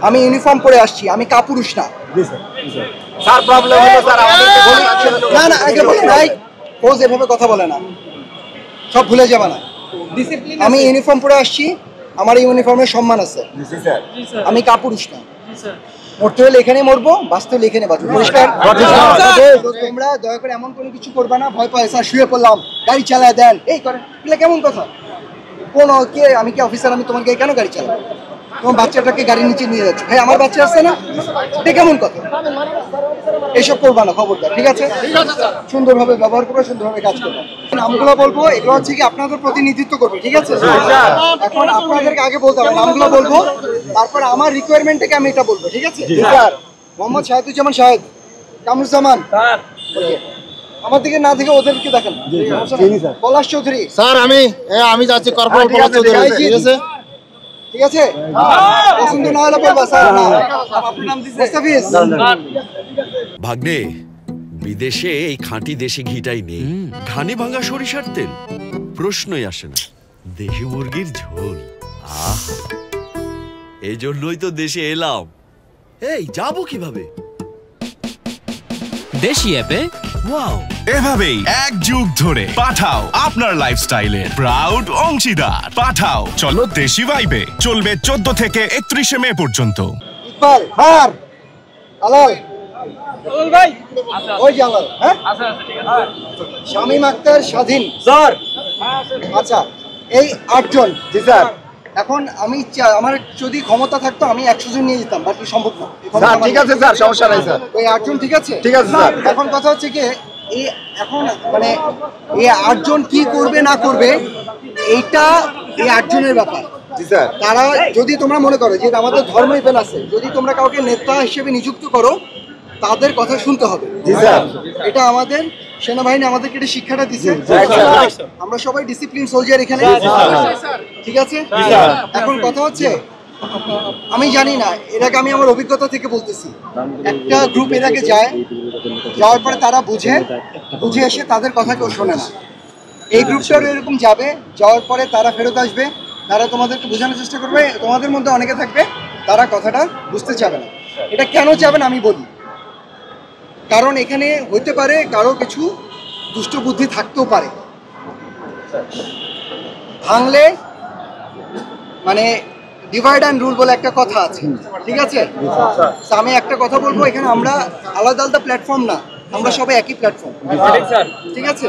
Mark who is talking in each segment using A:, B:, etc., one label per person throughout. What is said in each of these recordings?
A: আমি ইউনিফর্ম পরে আসছি, আমি কাপুরুষ না।
B: স্যার প্রবলেম হলো স্যার আমাদেরকে বলি
A: না না আগে বলি ভাই, পোজ এভাবে কথা বলে না, সব ভুলে যাবে না। আমি ইউনিফর্ম পরে আসছি, আমার ইউনিফর্মের সম্মান আছে। আমি কাপুরুষ না। মরতে হলে এখানে মরবো, বাঁচতে হলে এখানে বাঁচবো। পরিষ্কার? তোমরা দয়া করে এমন কোনো কিছু করবে না, ভয় পায় স্যার শুয়ে পড়লাম, গাড়ি চালায় দেন, এই করেন, এগুলো কেমন কথা? কোন কে, আমি কি অফিসার, আমি তোমাকে কেন গাড়ি চালাবো? তোমার বাচ্চাটাকে গাড়ির নিচে নিয়ে যাচ্ছ, ভাই আমার বাচ্চা আছে না, এটা কেমন কথা? এইসব করবা না, খবরদার, ঠিক আছে? সুন্দরভাবে ব্যবহার করবে, সুন্দরভাবে কাজ করবে। নামগুলো বলবো, এগুলো হচ্ছে কি আপনাদের প্রতিনিধিত্ব করবে, ঠিক আছে? এখন আপনাদেরকে আগে বলতে হবে, নামগুলো বলবো, তারপর আমার রিকোয়ারমেন্ট থেকে আমি এটা বলবো, ঠিক আছে? স্যার মোহাম্মদ শাহেদুজ্জামান শাহেদ, কামরুজ্জামান, আমার দিকে না থেকে ওদেরকে দেখেন। পলাশ চৌধুরী
B: স্যার, আমি যাচ্ছি কর্পোরেট পলাশ চৌধুরী, ঠিক আছে?
A: ঠিক আছে, পছন্দ না হলে বলবা স্যার। আপনার নাম দিছে মুস্তাফিজ।
C: ভাগ্নে, বিদেশে এই খাঁটি দেশি ঘিটাই নেই, ঘানি ভাঙা সরিষার তেল প্রশ্নই আসে না, দেশি মুরগির ঝোল, আহ, এই জন্যই তো দেশে এলাম। এই যাবো কিভাবে?
D: দেশি অ্যাপে
C: ওয়াও,
E: এভাবেই এক যুগ ধরে পাঠাও আপনার লাইফস্টাইলের প্রাউড অংশীদার। পাঠাও চলো দেশি ভাইবে চলবে 14 থেকে 31 মে পর্যন্ত।
A: ইকবাল হার আলাল ভাই, ওই যে আলাল, হ্যাঁ শামীম আক্তার স্বাধীন স্যার। আচ্ছা, এই 8 জন।
B: জি স্যার।
A: এখন আমি আমার যদি ক্ষমতা থাকতো আমি 100 জন নিয়ে যেতাম, বাট সম্ভব না।
B: স্যার ঠিক আছে স্যার, সমস্যা নাই স্যার।
A: ওই 8 জন ঠিক আছে?
B: ঠিক আছে স্যার।
A: এখন কথা হচ্ছে কি, এই এখন মানে এই 8 জন কি করবে না করবে এইটা এই 8 জনের ব্যাপার।
B: জি স্যার।
A: তারা যদি তোমরা মনে করো যে আমাদের ধর্ম ইভেন আছে, যদি তোমরা কাউকে নেতা হিসেবে নিযুক্ত করো, তাদের কথা শুনতে হবে।
B: জি স্যার।
A: এটা আমাদের সেনাবাহিনী আমাদেরকে এটা শিক্ষাটা দিচ্ছে। আমরা সবাই ডিসিপ্লিন সোলজার এখানে, ঠিক আছে? এখন কথা হচ্ছে, আমি জানি না, এর আগে আমি আমার অভিজ্ঞতা থেকে বলতেছি, একটা গ্রুপ এর আগে যায়, যাওয়ার পরে তারা বুঝে এসে তাদের কথা কেউ শোনে না। এই গ্রুপটারও এরকম যাবে, যাওয়ার পরে তারা ফেরত আসবে, তারা তোমাদেরকে বোঝানোর চেষ্টা করবে, তোমাদের মধ্যে অনেকে থাকবে তারা কথাটা বুঝতে চাবে না। এটা কেন চাবে না আমি বলি, কারণ এখানে হইতে পারে কারো কিছু দুষ্ট বুদ্ধি থাকতেও পারে, ভাঙলে মানে ডিভাইড অ্যান্ড রুল বলে একটা কথা আছে, ঠিক আছে? আমি একটা কথা বলবো, এখানে আমরা আলাদা আলাদা প্ল্যাটফর্ম না, আমরা সবাই একই প্ল্যাটফর্ম, ঠিক আছে?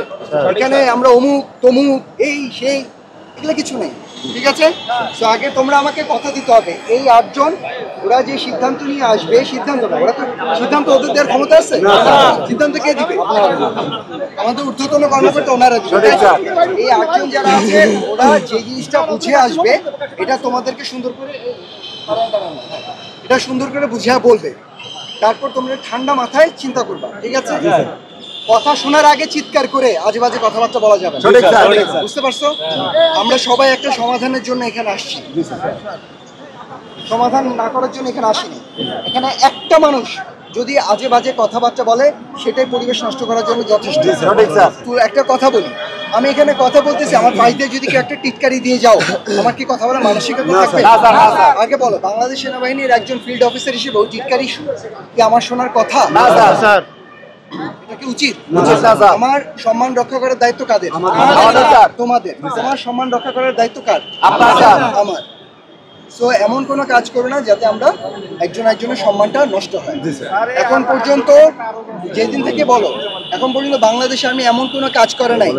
A: এখানে আমরা অমুক তমুক এই সেই এগুলো কিছু নেই, ঠিক আছে? তো আগে তোমরা আমাকে কথা দিতে হবে, এই 8 জন ওরা যে সিদ্ধান্ত নিয়ে আসবে, সিদ্ধান্ত না, ওরা তো সিদ্ধান্ত ওদের দেওয়ার ক্ষমতা আছে, সিদ্ধান্ত কে দিবে? আমাদের ঊর্ধ্বতন কর্মকর্তা, ওনারা দিবে। এই 8 জন যারা আছে ওরা যে জিনিসটা বুঝে আসবে, এটা তোমাদেরকে সুন্দর করে বুঝিয়ে বলবে, তারপর তোমরা ঠান্ডা মাথায় চিন্তা করবা, ঠিক আছে? কথা শোনার আগে চিৎকার করে আজে বাজে কথাবার্তা বলা যাবে না, বুঝতে পারছো? আমরা সবাই একটা সমাধানের জন্য এখানে আসছি, সমাধান না করার জন্য এখানে আসিনি। এখানে একটা মানুষ যদি আজে বাজে কথাবার্তা বলে, সেটাই পরিবেশ নষ্ট করার জন্য যথেষ্ট। তুই একটা কথা বলি, আমি এখানে কথা বলতেছি, আমার পাইতে যদি কেউ একটা টিটকারি দিয়ে যাও, আমার কি কথা বলার মানসিকতা থাকবে? আগে বলো, বাংলাদেশ সেনাবাহিনীর একজন ফিল্ড অফিসার হিসেবে ওই টিটকারি কি আমার শোনার কথা? এটা কি উচিত? আমার সম্মান রক্ষা করার দায়িত্ব কাদের? তোমাদের। তোমার সম্মান রক্ষা করার দায়িত্ব কার? আমার। সো এমন কোনো কাজ করো না যাতে আমরা একজনের সম্মানটা নষ্ট হয়। এখন পর্যন্ত যেদিন থেকে বলো, এখন পর্যন্ত বাংলাদেশ আর্মি এমন কোনো কাজ করে নাই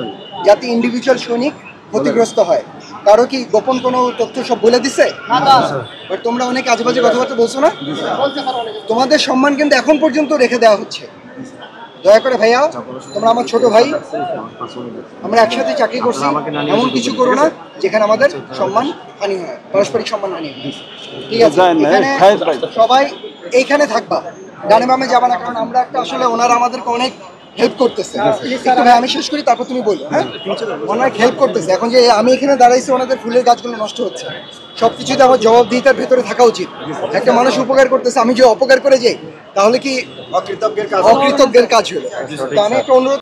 A: যাতে ইন্ডিভিজুয়াল সৈনিক ক্ষতিগ্রস্ত হয়। কারো কি গোপন কোনো তথ্য সব বলে দিছে? বাট তোমরা অনেক আজেবাজে কথাবার্তা বলছো না, তোমাদের সম্মান কিন্তু এখন পর্যন্ত রেখে দেওয়া হচ্ছে। দয়া করে ভাইয়া, তোমরা আমার ছোট ভাই, আমরা একসাথে চাকরি করছি, এমন কিছু করো না যেখানে আমাদের সম্মান হানি হয়, পারস্পরিক সম্মান হানি হয়, ঠিক আছে? এখানে সবাই এইখানে থাকবা, ডানে বামে যাবা না, কারণ আমরা একটা আসলে ওনারা আমাদেরকে অনেক হেল্প করতেছে। একটু ভাই আমি শেষ করি, তারপর তুমি বলো। হ্যাঁ, অনেক হেল্প করতেছে। এখন যে আমি এখানে দাঁড়াইছি, ওনাদের ফুলের গাছগুলো নষ্ট হচ্ছে, সবকিছুতে আমার জবাবদিহিতার ভেতরে থাকা উচিত। একটা মানুষ উপকার করতেছে, আমি যে অপকার করে যাই, তাহলে কি অকৃতজ্ঞের কাজ হলো? তো আমি একটা অনুরোধ